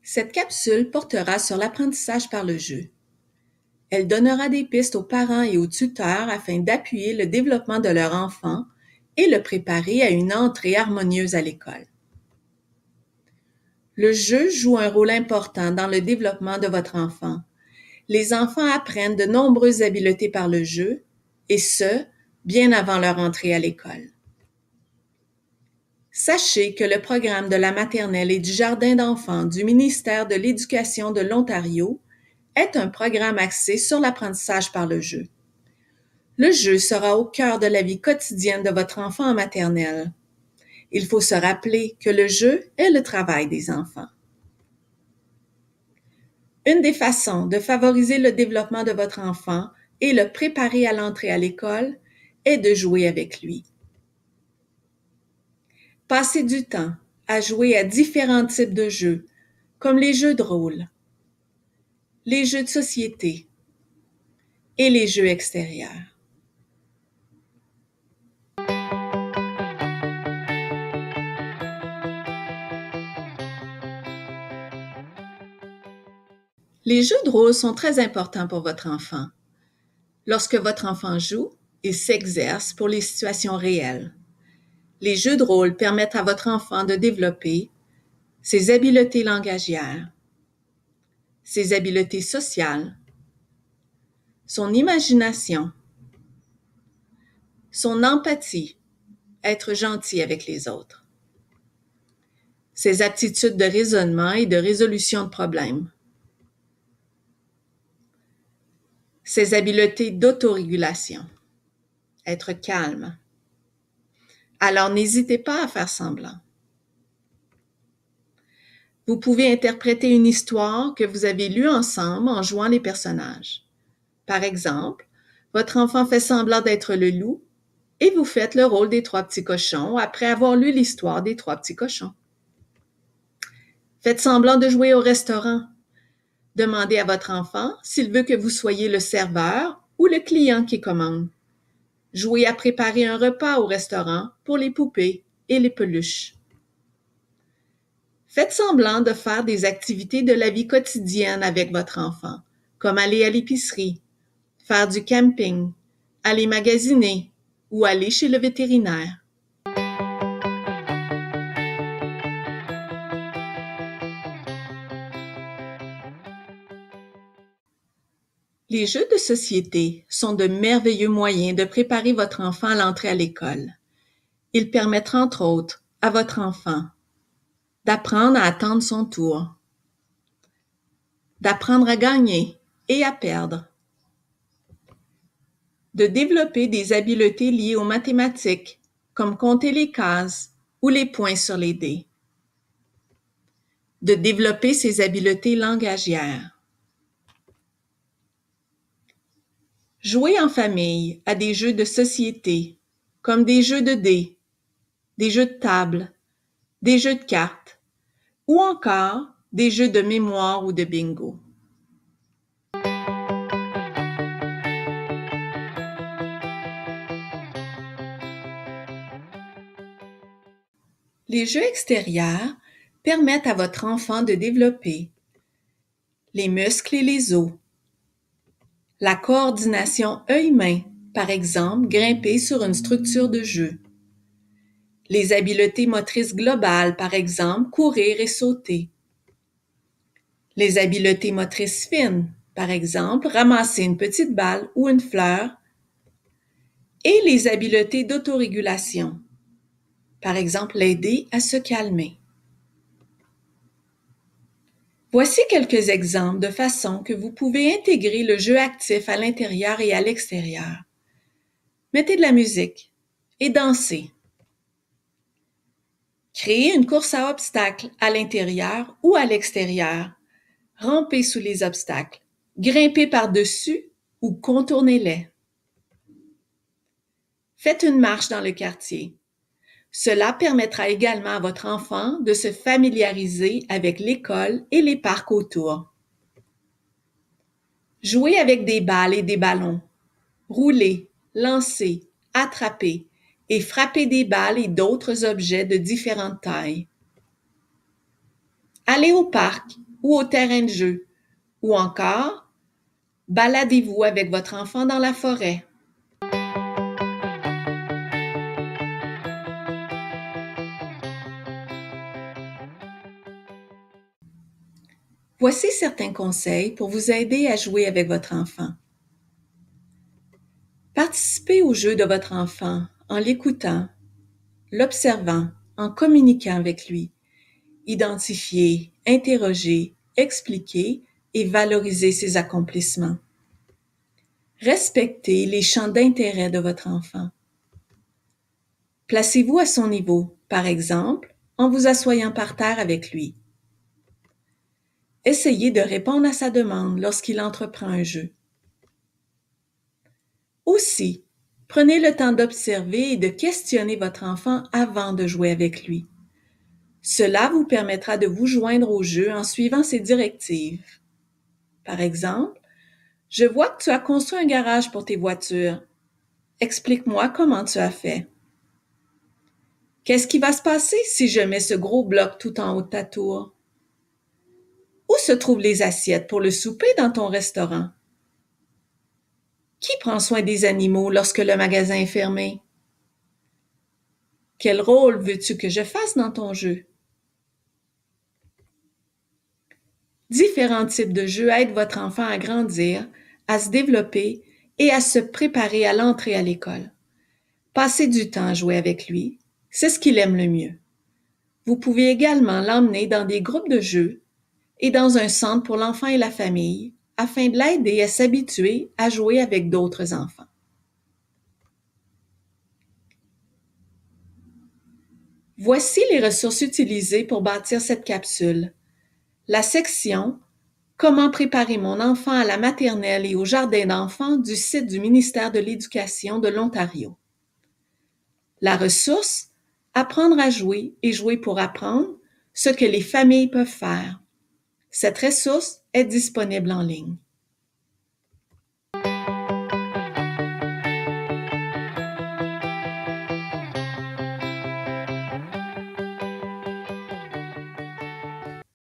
Cette capsule portera sur l'apprentissage par le jeu. Elle donnera des pistes aux parents et aux tuteurs afin d'appuyer le développement de leur enfant et le préparer à une entrée harmonieuse à l'école. Le jeu joue un rôle important dans le développement de votre enfant. Les enfants apprennent de nombreuses habiletés par le jeu, et ce, bien avant leur entrée à l'école. Sachez que le programme de la maternelle et du jardin d'enfants du ministère de l'Éducation de l'Ontario est un programme axé sur l'apprentissage par le jeu. Le jeu sera au cœur de la vie quotidienne de votre enfant en maternelle. Il faut se rappeler que le jeu est le travail des enfants. Une des façons de favoriser le développement de votre enfant et le préparer à l'entrée à l'école est de jouer avec lui. Passez du temps à jouer à différents types de jeux, comme les jeux de rôle, les jeux de société et les jeux extérieurs. Les jeux de rôle sont très importants pour votre enfant. Lorsque votre enfant joue, il s'exerce pour les situations réelles. Les jeux de rôle permettent à votre enfant de développer ses habiletés langagières, ses habiletés sociales, son imagination, son empathie, être gentil avec les autres, ses aptitudes de raisonnement et de résolution de problèmes, ses habiletés d'autorégulation, être calme. Alors n'hésitez pas à faire semblant. Vous pouvez interpréter une histoire que vous avez lue ensemble en jouant les personnages. Par exemple, votre enfant fait semblant d'être le loup et vous faites le rôle des 3 petits cochons après avoir lu l'histoire des 3 petits cochons. Faites semblant de jouer au restaurant. Demandez à votre enfant s'il veut que vous soyez le serveur ou le client qui commande. Jouez à préparer un repas au restaurant pour les poupées et les peluches. Faites semblant de faire des activités de la vie quotidienne avec votre enfant, comme aller à l'épicerie, faire du camping, aller magasiner ou aller chez le vétérinaire. Les jeux de société sont de merveilleux moyens de préparer votre enfant à l'entrée à l'école. Ils permettent entre autres à votre enfant d'apprendre à attendre son tour, d'apprendre à gagner et à perdre, de développer des habiletés liées aux mathématiques, comme compter les cases ou les points sur les dés, de développer ses habiletés langagières. Jouer en famille à des jeux de société, comme des jeux de dés, des jeux de table, des jeux de cartes, ou encore des jeux de mémoire ou de bingo. Les jeux extérieurs permettent à votre enfant de développer les muscles et les os, la coordination œil-main, par exemple, grimper sur une structure de jeu, les habiletés motrices globales, par exemple, courir et sauter, les habiletés motrices fines, par exemple, ramasser une petite balle ou une fleur, et les habiletés d'autorégulation, par exemple, l'aider à se calmer. Voici quelques exemples de façons que vous pouvez intégrer le jeu actif à l'intérieur et à l'extérieur. Mettez de la musique et dansez. Créez une course à obstacles à l'intérieur ou à l'extérieur. Rampez sous les obstacles, grimpez par-dessus ou contournez-les. Faites une marche dans le quartier. Cela permettra également à votre enfant de se familiariser avec l'école et les parcs autour. Jouez avec des balles et des ballons. Roulez, lancez, attrapez et frappez des balles et d'autres objets de différentes tailles. Allez au parc ou au terrain de jeu, ou encore baladez-vous avec votre enfant dans la forêt. Voici certains conseils pour vous aider à jouer avec votre enfant. Participez au jeu de votre enfant en l'écoutant, l'observant, en communiquant avec lui. Identifiez, interrogez, expliquez et valorisez ses accomplissements. Respectez les champs d'intérêt de votre enfant. Placez-vous à son niveau, par exemple, en vous asseyant par terre avec lui. Essayez de répondre à sa demande lorsqu'il entreprend un jeu. Aussi, prenez le temps d'observer et de questionner votre enfant avant de jouer avec lui. Cela vous permettra de vous joindre au jeu en suivant ses directives. Par exemple, « Je vois que tu as construit un garage pour tes voitures. Explique-moi comment tu as fait. » Qu'est-ce qui va se passer si je mets ce gros bloc tout en haut de ta tour? Où se trouvent les assiettes pour le souper dans ton restaurant? Qui prend soin des animaux lorsque le magasin est fermé? Quel rôle veux-tu que je fasse dans ton jeu? Différents types de jeux aident votre enfant à grandir, à se développer et à se préparer à l'entrée à l'école. Passez du temps à jouer avec lui, c'est ce qu'il aime le mieux. Vous pouvez également l'emmener dans des groupes de jeux et dans un centre pour l'enfant et la famille afin de l'aider à s'habituer à jouer avec d'autres enfants. Voici les ressources utilisées pour bâtir cette capsule. La section « Comment préparer mon enfant à la maternelle et au jardin d'enfants » du site du ministère de l'Éducation de l'Ontario. La ressource « Apprendre à jouer et jouer pour apprendre » ce que les familles peuvent faire. Cette ressource est disponible en ligne.